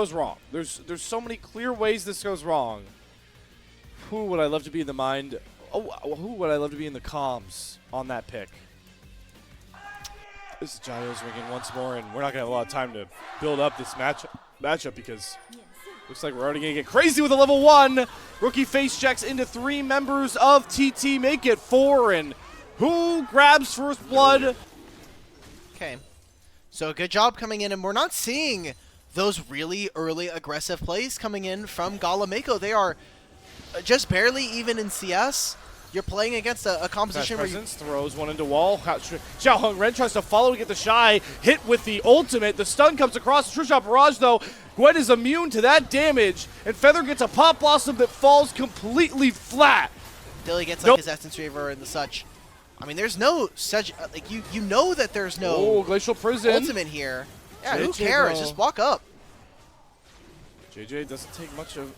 Goes wrong. There's so many clear ways this goes wrong. Who would I love to be in the mind? Oh, who would I love to be in the comms on that pick? This Gio's ringing once more, and we're not gonna have a lot of time to build up this matchup because looks like we're already gonna get crazy with a level 1. Rookie face checks into 3 members of TT, make it 4, and who grabs first blood? Okay, so good job coming in, and we're not seeing those really early aggressive plays coming in from Gala Mako. They are just barely even in CS. You're playing against a composition where you throws one into wall. Xiaoheng Ren tries to follow to get the Shy hit with the ultimate. The stun comes across. True Shot Barrage, though. Gwen is immune to that damage, and Feather gets a Pop Blossom that falls completely flat. Dilly gets like his Essence Reaver and the such. I mean, there's no such like you know that there's no Glacial Prison ultimate here. Yeah, JJ, who cares? Just walk up. JJ doesn't take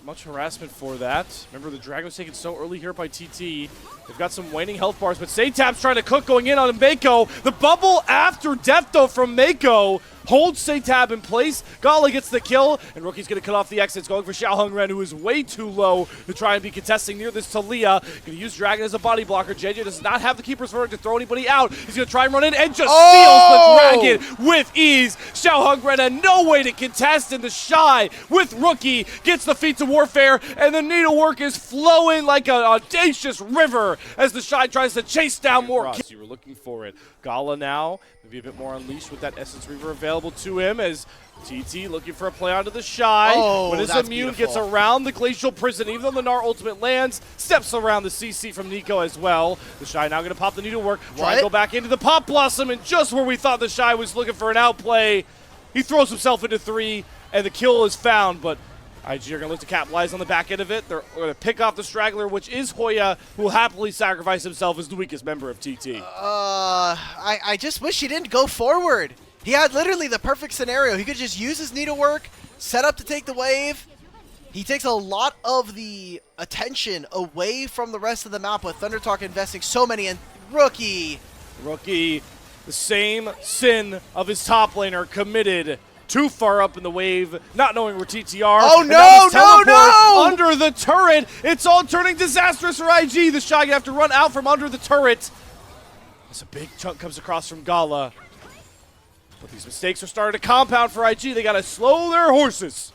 much harassment for that. Remember, the Dragon was taken so early here by TT. They've got some waning health bars, but Saytab's trying to cook going in on Mako. The bubble after death, though, from Mako holds Saytab in place. Gala gets the kill, and Rookie's going to cut off the exits, going for Xiaoheng Ren, who is way too low to try and be contesting near this Talia. Going to use Dragon as a body blocker. JJ does not have the Keeper's Verdict to throw anybody out. He's going to try and run in and just steals the Dragon with ease. Xiaoheng Ren had no way to contest, and the Shy with Rookie gets the Feats of Warfare, and the needlework is flowing like an audacious river as the Shy tries to chase down more kills. You were looking for it. Gala now, maybe a bit more unleashed with that Essence Reaver available to him as TT looking for a play onto the Shy. But his immune gets around the Glacial Prison, even though the Gnar ultimate lands, steps around the CC from Nico as well. The Shy now going to pop the needlework, try and go back into the Pop Blossom, and just where we thought the Shy was looking for an outplay, he throws himself into 3, and the kill is found, but IG are going to look to capitalize on the back end of it. They're going to pick off the straggler, which is Hoya, who will happily sacrifice himself as the weakest member of TT. I just wish he didn't go forward. He had literally the perfect scenario. He could just use his needlework, set up to take the wave. He takes a lot of the attention away from the rest of the map with ThunderTalk investing so many in Rookie. Rookie, the same sin of his top laner, committed too far up in the wave, not knowing where TT are. Oh no! Under the turret, it's all turning disastrous for IG. The Shy gonna have to run out from under the turret. As a big chunk comes across from Gala. But these mistakes are starting to compound for IG. They gotta slow their horses.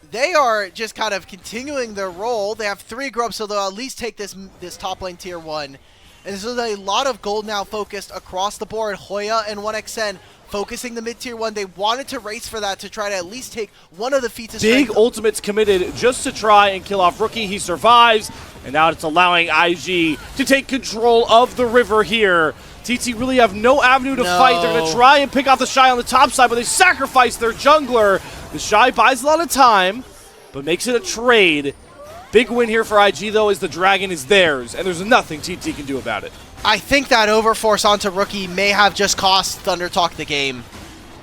They are just kind of continuing their role. They have 3 grubs, so they'll at least take this top lane tier 1. And so there's a lot of gold now focused across the board. Hoya and 1xN focusing the mid-tier 1. They wanted to race for that to try to at least take one of the feats of strength. Big ultimates committed just to try and kill off Rookie. He survives, and now it's allowing IG to take control of the river here. TT really have no avenue to fight. They're going to try and pick off the Shy on the top side, but they sacrifice their jungler. The Shy buys a lot of time, but makes it a trade. Big win here for IG, though, as the Dragon is theirs, and there's nothing TT can do about it. I think that overforce onto Rookie may have just cost ThunderTalk the game.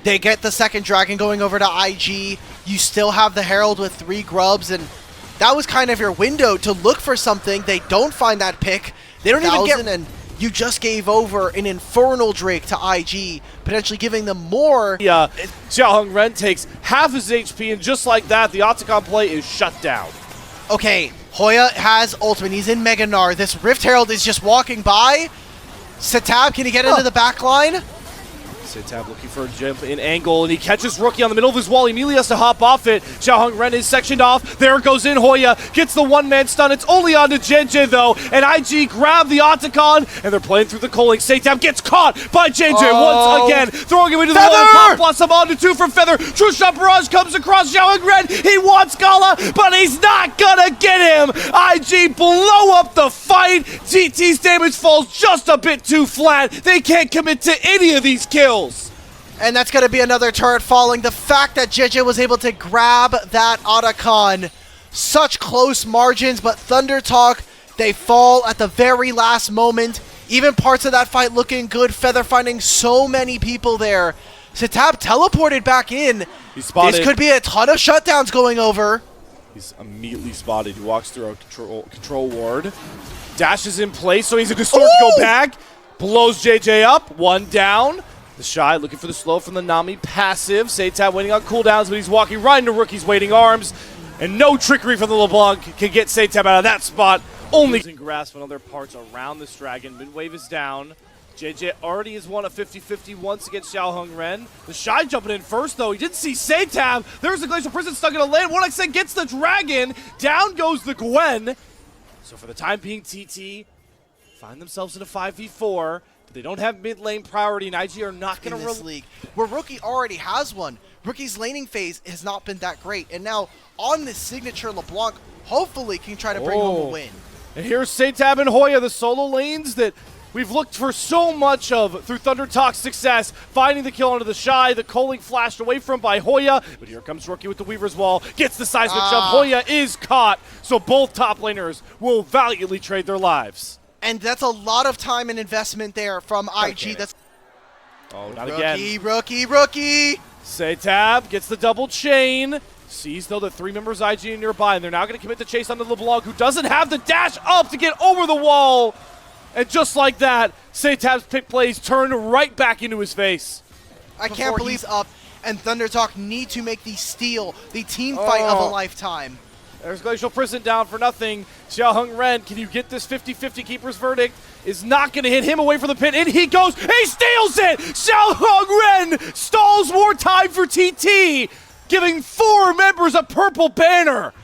They get the second Dragon going over to IG. You still have the Herald with 3 grubs, and that was kind of your window to look for something. They don't find that pick. They don't even get... And you just gave over an Infernal Drake to IG, potentially giving them more. Yeah, Xiaoheng Ren takes half his HP, and just like that, the Otacon play is shut down. Okay, Hoya has ultimate. He's in Mega Gnar. This Rift Herald is just walking by. Saytab, can he get into the back line? Saytab looking for a jump in angle, and he catches Rookie on the middle of his wall. He immediately has to hop off it. Xiaoheng Ren is sectioned off. There goes in Hoya. Gets the one-man stun. It's only on to JJ, though. And IG grab the Otacon, and they're playing through the culling. Saytab gets caught by JJ once again. Throwing him into the wall. Pop Blossom onto 2 from Feather. True Shot Barrage comes across Xiaoheng Ren. He wants Gala, but he's not gonna get him. IG blow up the fight. TT's damage falls just a bit too flat. They can't commit to any of these kills. And that's going to be another turret falling. The fact that JJ was able to grab that Otacon, such close margins, but ThunderTalk, they fall at the very last moment. Even parts of that fight looking good. Feather finding so many people there. Saytab teleported back in. He's spotted. This could be a ton of shutdowns going over. He's immediately spotted. He walks through a control ward. Dashes in place, so he's a distort to go back. Blows JJ up. 1 down. The Shy looking for the slow from the Nami passive. Seitab waiting on cooldowns, but he's walking right into Rookie's waiting arms. And no trickery from the LeBlanc can get Seitab out of that spot. Only losing grasp on other parts around this dragon. Mid-wave is down. JJ already has won a 50-50 once against Xiaoheng Ren. The Shy jumping in first, though. He didn't see Seitab. There's the Glacial Prison stuck in a lane. 1xN gets the dragon. Down goes the Gwen. So for the time being, TT find themselves in a 5v4. But they don't have mid lane priority, and IG are not going to this league where Rookie already has one. Rookie's laning phase has not been that great, and now on this signature, LeBlanc hopefully can try to bring home a win. And here's Seitab and Hoya, the solo lanes that we've looked for so much of through Thunder Talk's success, finding the kill onto the Shy, the culling flashed away from by Hoya, but here comes Rookie with the Weaver's Wall, gets the seismic jump, Hoya is caught, so both top laners will valiantly trade their lives. And that's a lot of time and investment there from IG. That's not again. Rookie! Seitab gets the double chain. Sees, though, the 3 members IG are nearby, and they're now going to commit the chase onto LeBlanc, who doesn't have the dash up to get over the wall. And just like that, Seitab's pick plays turn right back into his face. I can't believe he's up, and Thunder Talk need to make the steal, the team fight of a lifetime. There's Glacial Prison down for nothing. Xiaoheng Ren, can you get this 50-50 keeper's verdict? Is not going to hit him away from the pin. In he goes. He steals it! Xiaoheng Ren stalls more time for TT, giving 4 members a purple banner.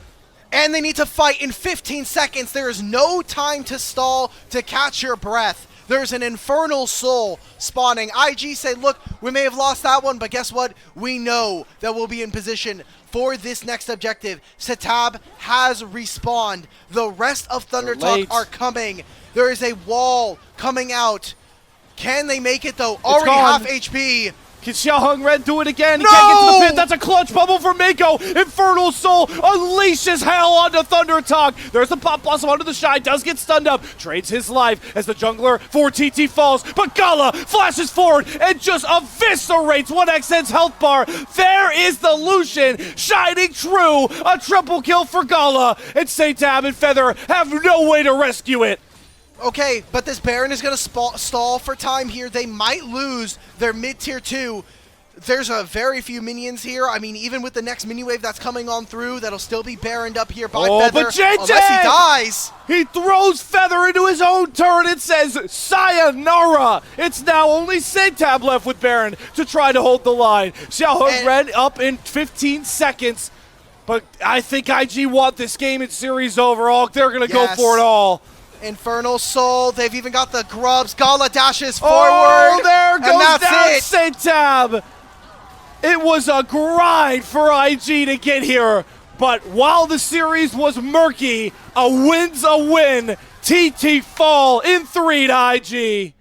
And they need to fight in 15 seconds. There is no time to stall, to catch your breath. There's an Infernal Soul spawning. IG say, look, we may have lost that one, but guess what? We know that we'll be in position for this next objective. Seitab has respawned. The rest of Thunder Talk are coming. There is a wall coming out. Can they make it, though? Already half HP. Can Xiaoheng Ren do it again? He can't get to the pit. That's a clutch bubble for Mako. Infernal Soul unleashes hell onto Thunder Talk. There's the Pop Blossom onto the Shy. Does get stunned up. Trades his life as the jungler for TT falls. But Gala flashes forward and just eviscerates 1xN's health bar. There is the Lucian shining true. A triple kill for Gala. And Seitab and Feather have no way to rescue it. Okay, but this Baron is going to stall for time here. They might lose their mid-tier 2. There's a very few minions here. I mean, even with the next mini wave that's coming on through, that'll still be Baroned up here by Feather. But JJ! Unless he dies. He throws Feather into his own turn and says, sayonara. It's now only Seitab left with Baron to try to hold the line. Xiaoheng Ren up in 15 seconds. But I think IG want this game and series overall. They're going to go for it all. Infernal Soul, they've even got the grubs. Gala dashes forward. Oh, there goes down Seitab. It was a grind for IG to get here, but while the series was murky, a win's a win. TT fall in 3 to IG.